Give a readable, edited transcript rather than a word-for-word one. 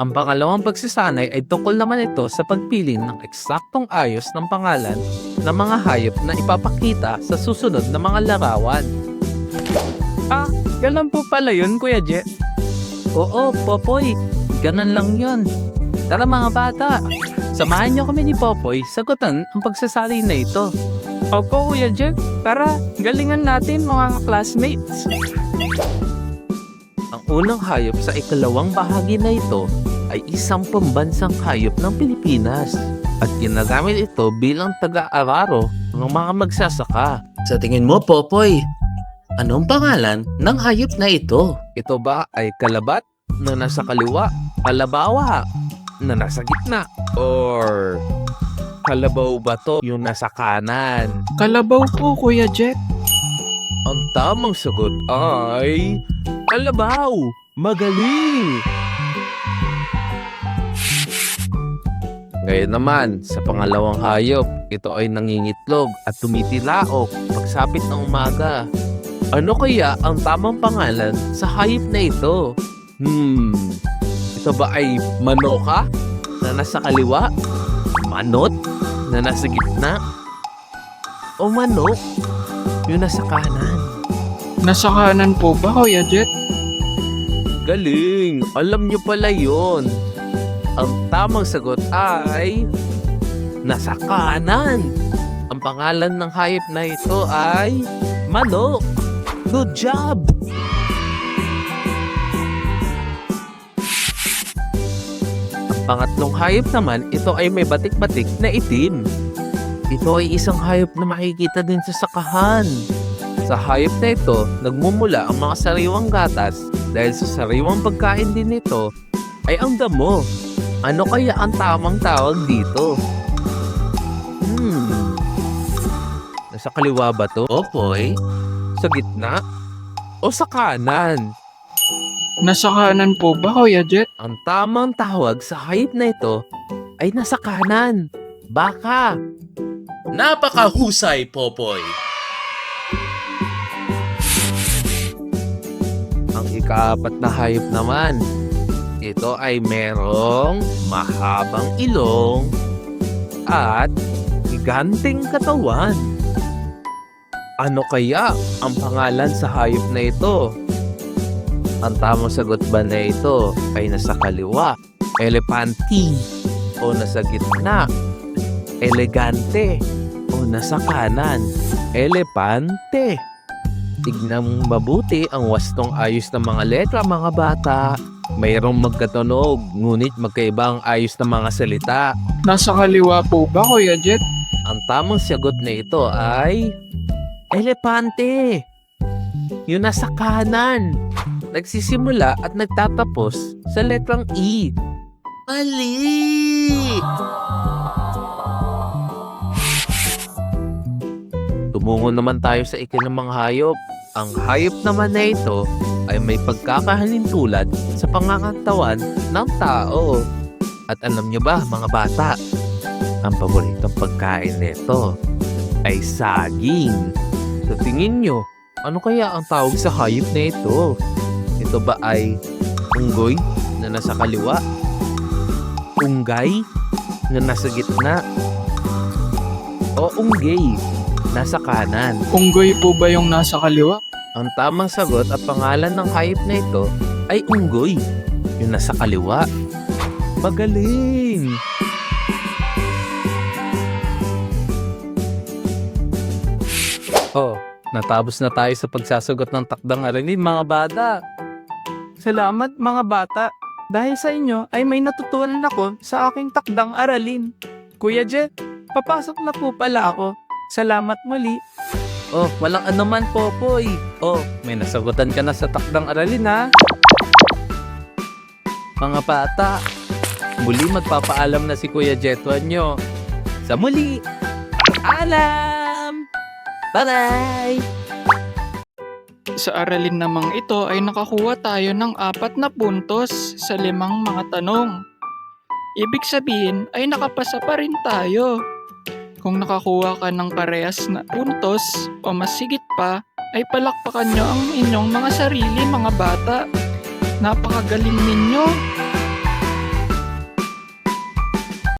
Ang pangalawang pagsasanay ay tungkol naman ito sa pagpili ng eksaktong ayos ng pangalan ng mga hayop na ipapakita sa susunod na mga larawan. Ah, ganun po pala yun, Kuya Jet. Oo, Popoy, ganun lang yun. Tara mga bata, samahan niyo kami ni Popoy sagutan ang pagsasanay na ito. Opo, Kuya Jet. Tara, galingan natin mga classmates. Ang unang hayop sa ikalawang bahagi na ito ay isang pambansang hayop ng Pilipinas at ginagamit ito bilang taga-araro ng mga magsasaka. Sa tingin mo, Popoy, anong pangalan ng hayop na ito? Ito ba ay kalabat na nasa kaliwa, kalabawa na nasa gitna, or kalabaw ba to yung nasa kanan? Kalabaw po, Kuya Jet. Ang tamang sagot ay kalabaw. Magaling! Ngayon naman, sa pangalawang hayop, ito ay nangingitlog at tumitilaok pagsapit ng umaga. Ano kaya ang tamang pangalan sa hayop na ito? Ito ba ay manoka na nasa kaliwa? Manot na nasa gitna? O manok yung nasa kanan? Nasa kanan po ba, Kuya Jet? Galing! Alam niyo pala yon. Ang tamang sagot ay nasa kanan. Ang pangalan ng hayop na ito ay manok. Good job! Ang pangatlong hayop naman, ito ay may batik-batik na itim. Ito ay isang hayop na makikita din sa sakahan. Sa hayop na ito, nagmumula ang mga sariwang gatas dahil sa sariwang pagkain din nito ay ang damo. Ano kaya ang tamang tawag dito? Nasa kaliwa ba to? Opoy? Sa gitna? O sa kanan? Nasa kanan po ba, Kuya Jet? Ang tamang tawag sa hayop na ito ay nasa kanan. Baka. Napakahusay, Popoy. Ang ikaapat na hayop naman, ito ay merong mahabang ilong at higanteng katawan. Ano kaya ang pangalan sa hayop na ito? Ang tamang sagot ba na ito ay nasa kaliwa, elephante, o nasa gitna, elegante, o nasa kanan, elepante? Tignan mong mabuti ang wastong ayos ng mga letra, mga bata. Mayroong magkatunog, ngunit magkaiba ang ayos ng mga salita. Nasa kaliwa po ba, Kuya Jet? Ang tamang sagot na ito ay elepante. Yung nasa kanan. Nagsisimula at nagtatapos sa letrang E. Mali! Tumungo naman tayo sa ikinamang hayop. Ang hayop naman na ito ay may pagkakahalintulad sa pangangatawan ng tao. At alam niyo ba, mga bata, ang paboritong pagkain nito ay saging. Sa tingin niyo, ano kaya ang tawag sa hayop na ito? Ito ba ay unggoy na nasa kaliwa? Unggay na nasa gitna? O unggay nasa kanan? Unggoy po ba yung nasa kaliwa? Ang tamang sagot at pangalan ng hayop na ito ay unggoy, yung nasa kaliwa. Magaling! Oh, natapos na tayo sa pagsasagot ng takdang aralin, mga bata. Salamat, mga bata. Dahil sa inyo ay may natutunan ako sa aking takdang aralin. Kuya Jet, papasok na po pala ako. Salamat muli. Oh, walang anuman, Popoy. Oh, may nasagutan ka na sa takdang aralin, ha? Mga bata, muli magpapaalam na si Kuya Jetwan nyo. Sa muli, paalam! Bye-bye! Sa aralin namang ito ay nakakuha tayo ng 4 na puntos sa 5 mga tanong. Ibig sabihin ay nakapasa pa rin tayo. Kung nakakuha ka ng parehas na puntos o mas higit pa, ay palakpakan nyo ang inyong mga sarili, mga bata. Napakagaling ninyo.